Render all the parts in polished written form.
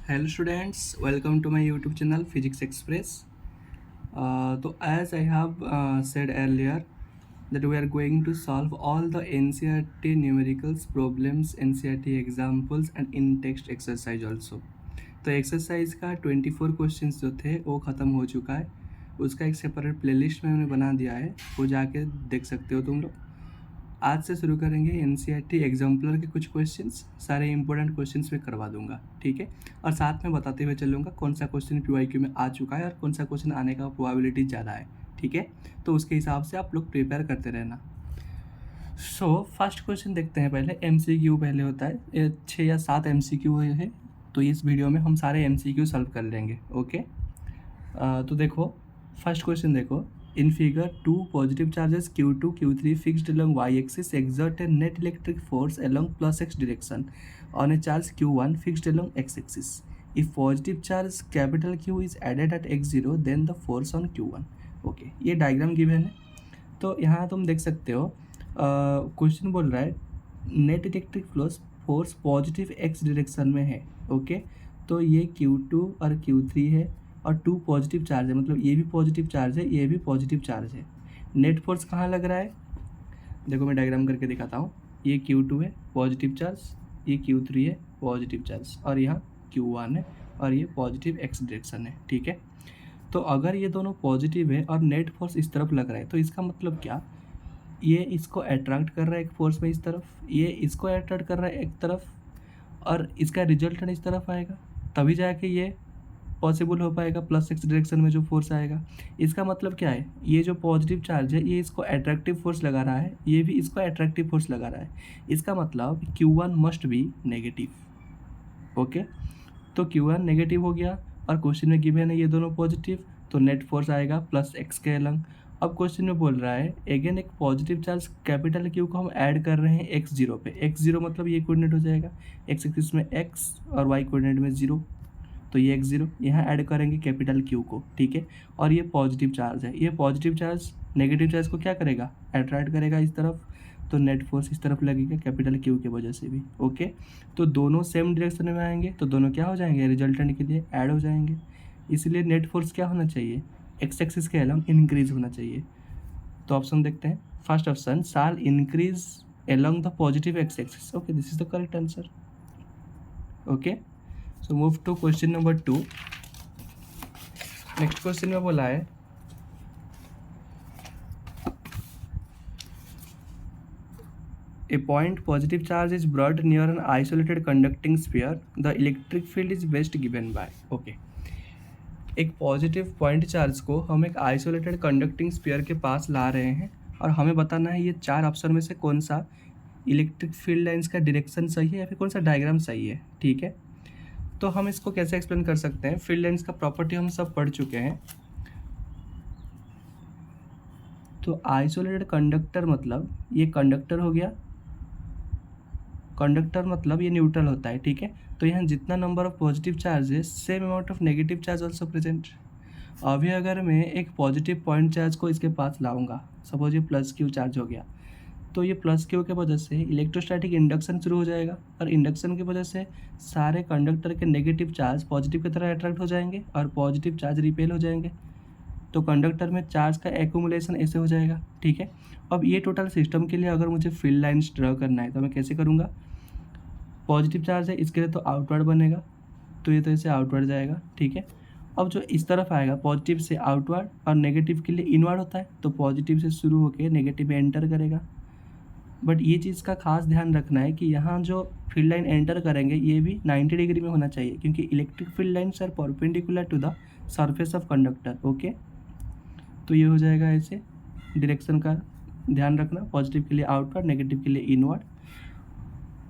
Hello students, welcome to my YouTube channel Physics Express. So as I have said earlier that we are going to solve all the NCERT numericals problems, NCERT examples and in-text exercise also. तो exercise का 24 questions जो थे वो ख़त्म हो चुका है। उसका एक सेपरेट प्लेलिस्ट में मैंने बना दिया है, वो जाके देख सकते हो तुम लोग। आज से शुरू करेंगे एनसीईआरटी एग्जाम्पलर के कुछ क्वेश्चंस, सारे इंपॉर्टेंट क्वेश्चंस में करवा दूंगा, ठीक है। और साथ में बताते हुए चलूँगा कौन सा क्वेश्चन पीवाईक्यू में आ चुका है और कौन सा क्वेश्चन आने का प्रोबेबिलिटी ज़्यादा है, ठीक है। तो उसके हिसाब से आप लोग प्रिपेयर करते रहना। फर्स्ट क्वेश्चन देखते हैं। पहले एमसीक्यू पहले होता है, 6 या 7 एमसीक्यू है, तो इस वीडियो में हम सारे एमसीक्यू सॉल्व कर लेंगे, ओके। तो देखो फर्स्ट क्वेश्चन देखो। In figure, two positive charges Q2, Q3 fixed along y-axis exert a net electric force along plus x direction on a charge Q1 fixed along x-axis. If positive charge capital Q is added at x0, then the force on Q1. Okay, ये diagram given है। तो यहाँ तुम देख सकते हो, question बोल रहा है net electric force positive x direction में है, ओके। तो ये Q2 और Q3 है और 2 पॉजिटिव चार्ज है, मतलब ये भी पॉजिटिव चार्ज है, ये भी पॉजिटिव चार्ज है। नेट फोर्स कहाँ लग रहा है, देखो मैं डायग्राम करके दिखाता हूँ। ये Q2 है पॉजिटिव चार्ज, ये Q3 है पॉजिटिव चार्ज और यहाँ Q1 है और ये पॉजिटिव x डायरेक्शन है, ठीक है। तो अगर ये दोनों पॉजिटिव है और नेट फोर्स इस तरफ लग रहा है, तो इसका मतलब क्या, ये इसको अट्रैक्ट कर रहा है एक फोर्स में इस तरफ, ये इसको अट्रैक्ट कर रहा है एक तरफ, और इसका रिजल्टेंट इस तरफ आएगा, तभी जाके ये पॉसिबल हो पाएगा प्लस एक्स डायरेक्शन में जो फोर्स आएगा। इसका मतलब क्या है, ये जो पॉजिटिव चार्ज है ये इसको अट्रैक्टिव फोर्स लगा रहा है, ये भी इसको अट्रैक्टिव फोर्स लगा रहा है। इसका मतलब Q1 must be negative, okay. तो Q1 नेगेटिव हो गया और क्वेश्चन में गिवन है ये दोनों पॉजिटिव, तो नेट फोर्स आएगा प्लस एक्स के अलंग। अब क्वेश्चन में बोल रहा है अगेन एक पॉजिटिव चार्ज कैपिटल Q को हम ऐड कर रहे हैं x0 पे। x0 मतलब ये कोऑर्डिनेट हो जाएगा, x एक्सिस में x और y कोऑर्डिनेट में 0, तो ये x0 यहाँ ऐड करेंगे कैपिटल Q को, ठीक है। और ये पॉजिटिव चार्ज है, ये पॉजिटिव चार्ज नेगेटिव चार्ज को क्या करेगा, अट्रैक्ट करेगा इस तरफ, तो नेट फोर्स इस तरफ लगेगा कैपिटल Q की वजह से भी, ओके। तो दोनों सेम डायरेक्शन में आएंगे, तो दोनों क्या हो जाएंगे, रिजल्टेंट के लिए ऐड हो जाएंगे। इसलिए नेट फोर्स क्या होना चाहिए, एक्स एक्सिस के अलॉन्ग इंक्रीज होना चाहिए। तो ऑप्शन देखते हैं, first option shall increase along the positive x axis, okay, this is the correct answer, okay. So move to question number 2. Next question में बोला है a point positive charge is brought near an isolated conducting sphere, the electric field is best given by, okay। एक positive point charge को हम एक isolated conducting sphere के पास ला रहे हैं और हमें बताना है ये 4 ऑप्शन में से कौन सा इलेक्ट्रिक फील्ड लाइंस का डायरेक्शन सही है या फिर कौन सा डायग्राम सही है, ठीक है। तो हम इसको कैसे एक्सप्लेन कर सकते हैं, फील्ड लाइंस का प्रॉपर्टी हम सब पढ़ चुके हैं। तो आइसोलेटेड कंडक्टर मतलब ये कंडक्टर हो गया, कंडक्टर मतलब ये न्यूट्रल होता है, ठीक है। तो यहाँ जितना नंबर ऑफ पॉजिटिव चार्ज है same amount of negative charge also present. अभी अगर मैं एक पॉजिटिव पॉइंट चार्ज को इसके पास लाऊंगा, सपोज ये प्लस Q चार्ज हो गया, तो ये प्लस Q के वजह से इलेक्ट्रोस्टैटिक इंडक्शन शुरू हो जाएगा और इंडक्शन की वजह से सारे कंडक्टर के नेगेटिव चार्ज पॉजिटिव की तरह अट्रैक्ट हो जाएंगे और पॉजिटिव चार्ज रिपेल हो जाएंगे, तो कंडक्टर में चार्ज का एक्यूमुलेशन ऐसे हो जाएगा, ठीक है। अब ये टोटल सिस्टम के लिए अगर मुझे फील्ड लाइन्स ड्रॉ करना है तो मैं कैसे करूँगा, पॉजिटिव चार्ज है इसके लिए तो आउटवर्ड बनेगा, तो ये तो ऐसे आउटवर्ड जाएगा, ठीक है। अब जो इस तरफ आएगा पॉजिटिव से आउटवर्ड और नेगेटिव के लिए इनवर्ड होता है, तो पॉजिटिव से शुरू होकर नेगेटिव में एंटर करेगा। बट ये चीज़ का खास ध्यान रखना है कि यहाँ जो फील्ड लाइन एंटर करेंगे ये भी 90 डिग्री में होना चाहिए, क्योंकि electric field lines are perpendicular to the surface of conductor, okay. तो ये हो जाएगा ऐसे, डायरेक्शन का ध्यान रखना, पॉजिटिव के लिए आउटवर्ड, नेगेटिव के लिए इनवर्ड।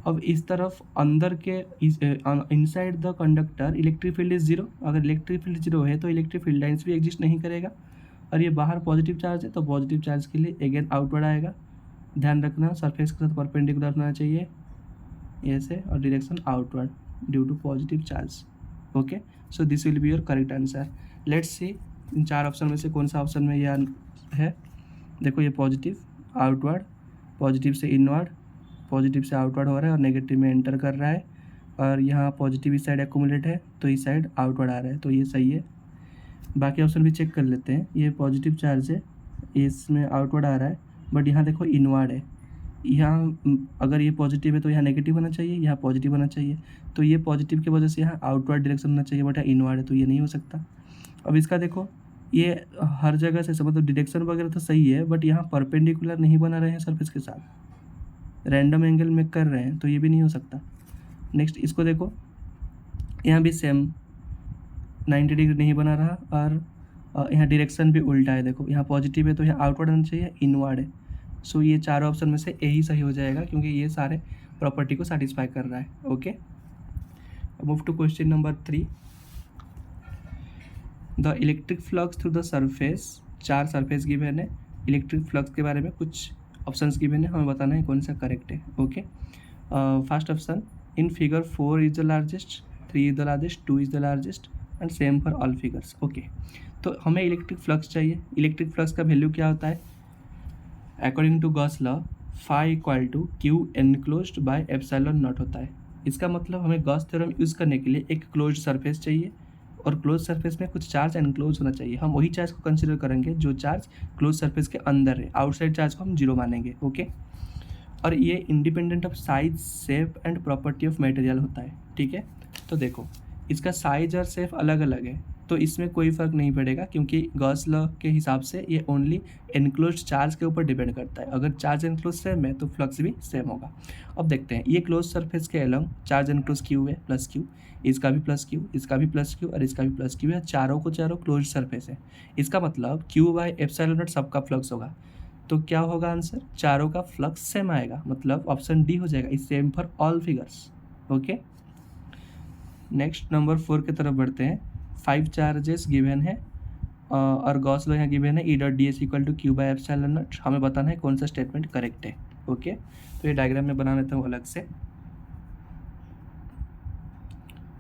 अब इस तरफ अंदर के inside the conductor electric field is 0, अगर इलेक्ट्रिक फील्ड 0 है तो इलेक्ट्रिक फील्ड लाइन्स भी एग्जिस्ट नहीं करेगा। और ये बाहर पॉजिटिव चार्ज है तो पॉजिटिव चार्ज के लिए अगेन आउटवर्ड आएगा, ध्यान रखना सरफेस के साथ परपेंडिकुलर होना चाहिए ऐसे, और direction outward due to positive charge, okay. So this will be your correct answer. Let's see in 4 option में से कौन सा ऑप्शन में यह है। देखो ये पॉजिटिव आउटवर्ड, पॉजिटिव से इनवर्ड, पॉजिटिव से आउटवर्ड हो रहा है और नेगेटिव में एंटर कर रहा है, और यहाँ पॉजिटिव इस साइड एक्यूमुलेट है तो इस साइड आउटवर्ड आ रहा है, तो ये सही है। बाकी ऑप्शन भी चेक कर लेते हैं। ये पॉजिटिव चार्ज है, इसमें आउटवर्ड आ रहा है, बट यहाँ देखो इनवर्ड है। यहाँ अगर ये पॉजिटिव है तो यहाँ नेगेटिव होना चाहिए, यहाँ पॉजिटिव होना चाहिए, तो ये पॉजिटिव की वजह से यहाँ आउटवर्ड डायरेक्शन होना चाहिए, बट यहाँ इनवर्ड है तो ये नहीं हो सकता। अब इसका देखो, ये हर जगह से मतलब डायरेक्शन वगैरह तो सही है, बट यहाँ परपेंडिकुलर नहीं बना रहे हैं सरफेस के साथ, रैंडम एंगल में कर रहे हैं, तो ये भी नहीं हो सकता। नेक्स्ट इसको देखो, यहाँ भी सेम 90 डिग्री नहीं बना रहा, और यहाँ डायरेक्शन भी उल्टा है। देखो यहाँ पॉजिटिव है तो यहाँ आउटवर्ड आना चाहिए, इनवर्ड है। सो ये चारों ऑप्शन में से यही सही हो जाएगा, क्योंकि ये सारे प्रॉपर्टी को सेटिस्फाई कर रहा है। Okay, move to question number 3। The electric flux through the surface, 4 surface given है, इलेक्ट्रिक फ्लक्स के बारे में कुछ ऑप्शंस गिवन है, हमें बताना है कौन सा करेक्ट है। Okay, first option, in figure 4 is the largest, 3 is the largest, 2 is the largest and same for all figures. Okay, तो हमें इलेक्ट्रिक फ्लक्स चाहिए। इलेक्ट्रिक फ्लक्स का वैल्यू क्या होता है? According to Gauss law, phi equal to Q enclosed by epsilon naught होता है। इसका मतलब हमें गॉस थ्योरम यूज़ करने के लिए एक क्लोज्ड सरफेस चाहिए, और क्लोज सरफेस में कुछ चार्ज एनक्लोज होना चाहिए। हम वही चार्ज को कंसिडर करेंगे जो चार्ज क्लोज सरफेस के अंदर है, आउटसाइड चार्ज को हम जीरो मानेंगे। ओके, और ये independent of size, shape and property of material होता है। ठीक है, तो देखो इसका साइज और शेप अलग अलग है, तो इसमें कोई फ़र्क नहीं पड़ेगा, क्योंकि गॉस लॉ के हिसाब से ये ओनली एनक्लोज चार्ज के ऊपर डिपेंड करता है। अगर चार्ज एनक्लोज सेम है तो फ्लक्स भी सेम होगा। अब देखते हैं, ये क्लोज सरफेस के अलॉन्ग चार्ज एनक्लोज क्यू है, प्लस क्यू, इसका भी प्लस क्यू, इसका भी प्लस क्यू और इसका भी प्लस क्यू है। चारों को चारों क्लोज सरफेस है। इसका मतलब क्यू बाय एप्सिलॉन नॉट सबका फ्लक्स होगा, तो क्या होगा आंसर? चारों का फ्लक्स सेम आएगा, मतलब ऑप्शन डी हो जाएगा, is same for all figures. Okay, next number 4 की तरफ बढ़ते हैं। 5 चार्जेस गिवन है और गॉस लॉ यहाँ गिवन है, E dot D S equal to Q by epsilon naught. हमें बताना है कौन सा स्टेटमेंट करेक्ट है। ओके, तो ये डायग्राम में बना लेता हूँ अलग से।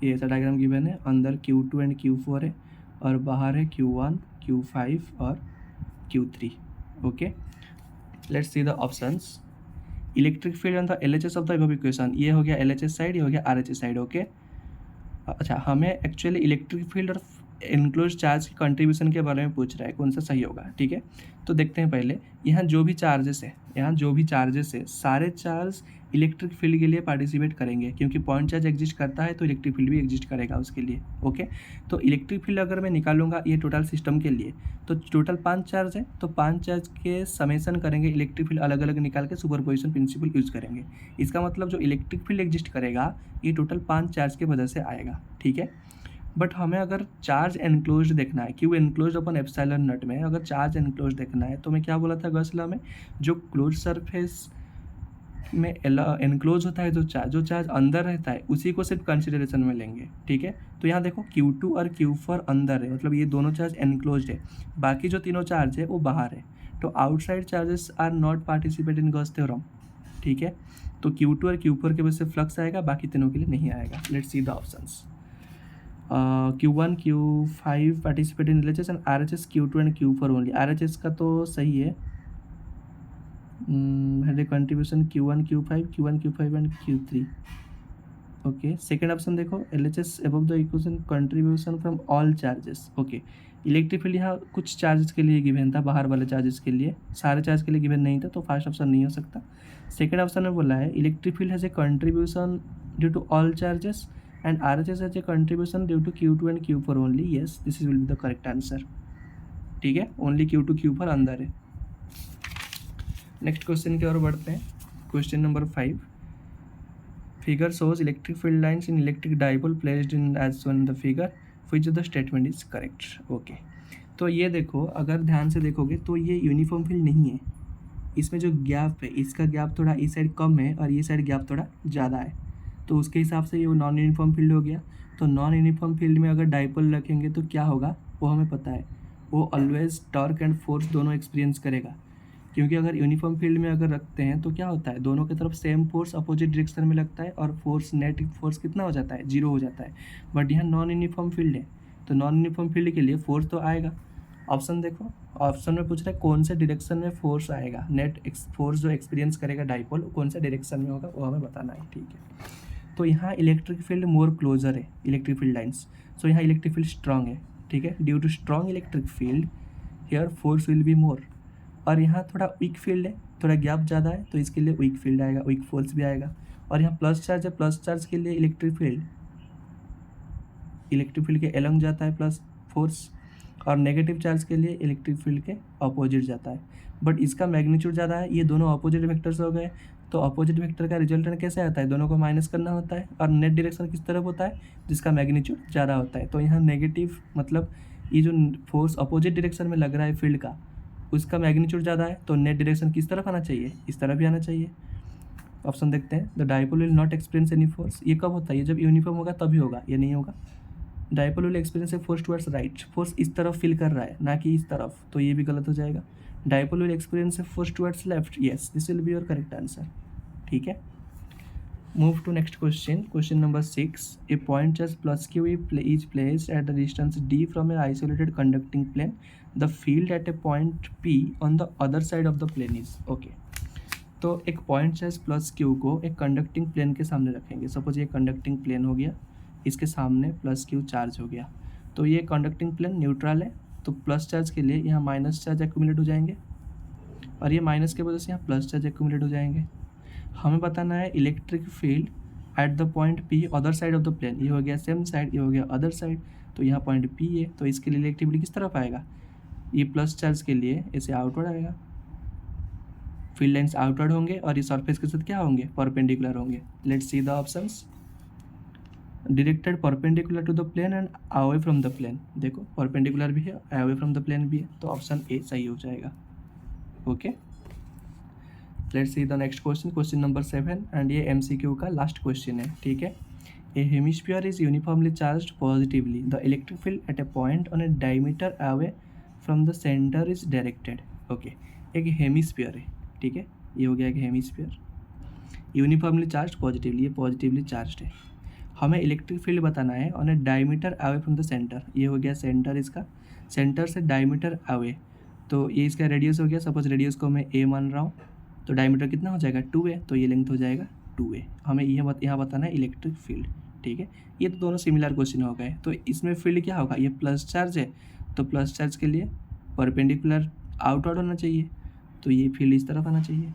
ये ऐसा डायग्राम गिवन है, अंदर Q2 एंड Q4 है और बाहर है Q1, Q5 और Q3। Okay, let's see the options. Electric field on the LHS of the above equation, ये हो गया LHS साइड, ये हो गया RHS साइड। ओके, अच्छा हमें एक्चुअली इलेक्ट्रिक फील्ड और इनक्लोज चार्ज की कंट्रीब्यूशन के बारे में पूछ रहा है, कौन सा सही होगा। ठीक है, तो देखते हैं पहले, यहाँ जो भी चार्जेस है, सारे चार्ज इलेक्ट्रिक फील्ड के लिए पार्टिसिपेट करेंगे, क्योंकि पॉइंट चार्ज एग्जिस्ट करता है तो इलेक्ट्रिक फील्ड भी एग्जिस्ट करेगा उसके लिए। ओके, तो इलेक्ट्रिक फील्ड अगर मैं निकालूंगा ये टोटल सिस्टम के लिए, तो टोटल 5 चार्ज है, तो 5 चार्ज के समेसन करेंगे, इलेक्ट्रिक फील्ड अलग अलग निकाल के सुपरपोजिशन प्रिंसिपल यूज करेंगे। इसका मतलब जो इलेक्ट्रिक फील्ड एग्जिस्ट करेगा ये टोटल 5 चार्ज की वजह से आएगा। ठीक है, बट हमें अगर चार्ज एनक्लोज देखना है, Q enclose upon epsilon not में अगर चार्ज एनक्लोज देखना है, तो मैं क्या बोला था गॉस लॉ में, जो क्लोज सरफेस में एनक्लोज होता है, जो चार्ज अंदर रहता है उसी को सिर्फ कंसिडरेशन में लेंगे। ठीक है, तो यहाँ देखो Q2 और Q4 अंदर है, मतलब ये दोनों चार्ज एनक्लोज है, बाकी जो तीनों चार्ज है वो बाहर है, तो outside charges are not participate in Gauss theorem. ठीक है, तो Q2 और Q4 के वजह से फ्लक्स आएगा, बाकी तीनों के लिए नहीं आएगा। Let's see the options. Q1, Q5 participate in LHS and RHS Q2 and Q4 only. RHS का तो सही है, had a contribution Q1, Q5 and Q3. Okay, second option देखो, LHS above the equation contribution from all charges. Okay, electric field यहाँ कुछ charges के लिए given था, बाहर वाले चार्जेस के लिए, सारे चार्ज के लिए गिवन नहीं था, तो फर्स्ट ऑप्शन नहीं हो सकता। सेकेंड ऑप्शन में बोला है electric field has a contribution due to all charges and RHS has a contribution due to Q2 and Q4 only. Yes, this is will be the correct answer. ठीक है, only Q2 Q4 अंदर है। Next question की ओर बढ़ते हैं। Question number 5, figure shows electric field lines in electric dipole placed in as shown in the figure, which of the statement is correct. Okay, तो ये देखो, अगर ध्यान से देखोगे तो ये यूनिफॉर्म फील्ड नहीं है, इसमें जो गैप है, इसका गैप थोड़ा इस साइड कम है और ये साइड गैप थोड़ा ज़्यादा है, तो उसके हिसाब से ये नॉन यूनिफॉर्म फील्ड हो गया। तो नॉन यूनिफॉर्म फील्ड में अगर डाइपोल रखेंगे तो क्या होगा वो हमें पता है, वो ऑलवेज टॉर्क एंड फोर्स दोनों एक्सपीरियंस करेगा, क्योंकि अगर यूनिफॉर्म फील्ड में अगर रखते हैं तो क्या होता है, दोनों की तरफ सेम फोर्स अपोजिट डायरेक्शन में लगता है और फोर्स नेट फोर्स कितना हो जाता है, 0 हो जाता है। बट यहाँ नॉन यूनिफॉर्म फील्ड है, तो नॉन यूनिफॉर्म फील्ड के लिए फोर्स तो आएगा। ऑप्शन देखो, ऑप्शन में पूछ रहा है कौन से डायरेक्शन में फोर्स आएगा, नेट फोर्स जो एक्सपीरियंस करेगा डाइपोल कौन से डायरेक्शन में होगा वो हमें बताना है। ठीक है, तो यहाँ इलेक्ट्रिक फील्ड मोर क्लोजर है, इलेक्ट्रिक फील्ड लाइन्स, सो यहाँ इलेक्ट्रिक फील्ड स्ट्रांग है, ठीक है। Due to strong electric field here force will be more, और यहाँ थोड़ा वीक फील्ड है, थोड़ा गैप ज़्यादा है, तो इसके लिए वीक फील्ड आएगा, वीक फोर्स भी आएगा। और यहाँ प्लस चार्ज है, प्लस चार्ज के लिए इलेक्ट्रिक फील्ड के एलोंग जाता है प्लस फोर्स, और नेगेटिव चार्ज के लिए इलेक्ट्रिक फील्ड के अपोजिट जाता है। बट इसका मैग्नीट्यूड ज़्यादा है, ये दोनों अपोजिट वेक्टर्स हो गए, तो अपोजिट वेक्टर का रिजल्टेंट कैसे आता है, दोनों को माइनस करना होता है, और नेट डायरेक्शन किस तरफ होता है, जिसका मैग्नीट्यूड ज़्यादा होता है। तो यहाँ नेगेटिव मतलब ये जो फोर्स अपोजिट डायरेक्शन में लग रहा है फील्ड का, उसका मैग्नीट्यूड ज़्यादा है, तो नेट डायरेक्शन किस तरफ आना चाहिए, इस तरफ भी आना चाहिए। ऑप्शन देखते हैं, the dipole will not experience any force, ये कब होता है, ये जब यूनिफॉर्म होगा तभी होगा, ये नहीं होगा। Dipole will experience a force towards right, force इस तरफ फील कर रहा है ना कि इस तरफ, तो ये भी गलत हो जाएगा। Dipole will experience a force towards left, yes this will be your correct answer, ठीक है। Move to next question, question number 6, a point charge plus q is placed at the distance d from a isolated conducting plane, the field at a point p on the other side of the plane is, okay. तो एक point charge plus Q को एक conducting plane के सामने रखेंगे, suppose ये conducting plane हो गया, इसके सामने प्लस क्यू चार्ज हो गया, तो ये कंडक्टिंग प्लेन न्यूट्रल है, तो प्लस चार्ज के लिए यहाँ माइनस चार्ज एक्यूमुलेट हो जाएंगे, और ये माइनस के वजह से यहाँ प्लस चार्ज एक्यूमुलेट हो जाएंगे। हमें बताना है electric field at the point P other side of the plane, ये हो गया सेम साइड, ये हो गया अदर साइड, तो यहाँ पॉइंट P है, तो इसके लिए इलेक्ट्रिसिटी किस तरफ आएगा, ये प्लस चार्ज के लिए ऐसे आउटवर्ड आएगा, फील्ड लाइन्स आउटवर्ड होंगे, और ये सरफेस के साथ क्या होंगे, परपेंडिकुलर होंगे। Let's see the options, directed perpendicular to the plane and away from the plane, देखो परपेंडिकुलर भी है, अवे फ्रॉम द प्लेन भी है, तो ऑप्शन ए सही हो जाएगा, okay. Let's see the next question, question number 7, and ये MCQ का लास्ट क्वेश्चन है, ठीक है। A hemisphere is uniformly charged positively, the electric field at a point on a diameter away from the center is directed, okay. एक hemisphere है, ठीक है, ये हो गया एक हेमिस्फीयर, यूनिफॉर्मली चार्ज पॉजिटिवली, ये पॉजिटिवली चार्ज है। हमें इलेक्ट्रिक फील्ड बताना है on a diameter away from the centre, ये हो गया सेंटर, इसका सेंटर से डायमीटर अवे, तो ये इसका रेडियस हो गया, सपोज रेडियस को मैं a मान रहा हूँ, तो डायमीटर कितना हो जाएगा 2a, तो ये लेंथ हो जाएगा 2a। हमें यहाँ बताना है इलेक्ट्रिक फील्ड, ठीक है। ये तो दोनों सिमिलर क्वेश्चन हो गए, तो इसमें फील्ड क्या होगा, ये प्लस चार्ज है, तो प्लस चार्ज के लिए परपेंडिकुलर आउटवर्ड होना चाहिए, तो ये फील्ड इस तरफ आना चाहिए।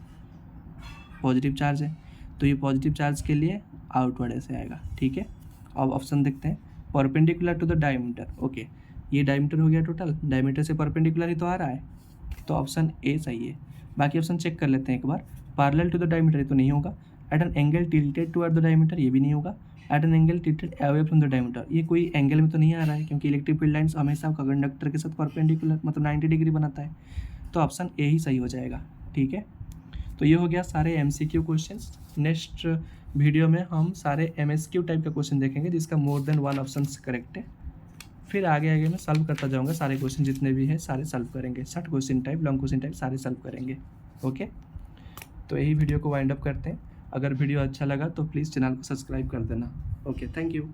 पॉजिटिव चार्ज है, तो ये पॉजिटिव चार्ज के लिए आउटवर्ड ऐसे आएगा, ठीक है। अब ऑप्शन देखते हैं, perpendicular to the diameter, okay, ये डायमीटर हो गया टोटल, डायमीटर से परपेंडिकुलर ही तो आ रहा है, तो ऑप्शन ए सही है। बाकी ऑप्शन चेक कर लेते हैं एक बार, पैरेलल टू द डायमीटर ये तो नहीं होगा, at an angle tilted toward the diameter ये भी नहीं होगा, at an angle tilted away from the diameter ये कोई एंगल में तो नहीं आ रहा है, क्योंकि इलेक्ट्रिक फील्ड लाइन्स हमेशा कंडक्टर के साथ परपेंडिकुलर मतलब 90 डिग्री बनाता है, तो ऑप्शन ए ही सही हो जाएगा, ठीक है। तो ये हो गया सारे MCQ क्वेश्चंस। नेक्स्ट वीडियो में हम सारे MSQ टाइप का क्वेश्चन देखेंगे जिसका मोर देन 1 ऑप्शन करेक्ट है, फिर आगे मैं सॉल्व करता जाऊंगा, सारे क्वेश्चन जितने भी हैं सारे सॉल्व करेंगे, short question type, long question type सारे सॉल्व करेंगे, ओके। तो यही वीडियो को वाइंड अप करते हैं। अगर वीडियो अच्छा लगा तो प्लीज़ चैनल को सब्सक्राइब कर देना, ओके, थैंक यू।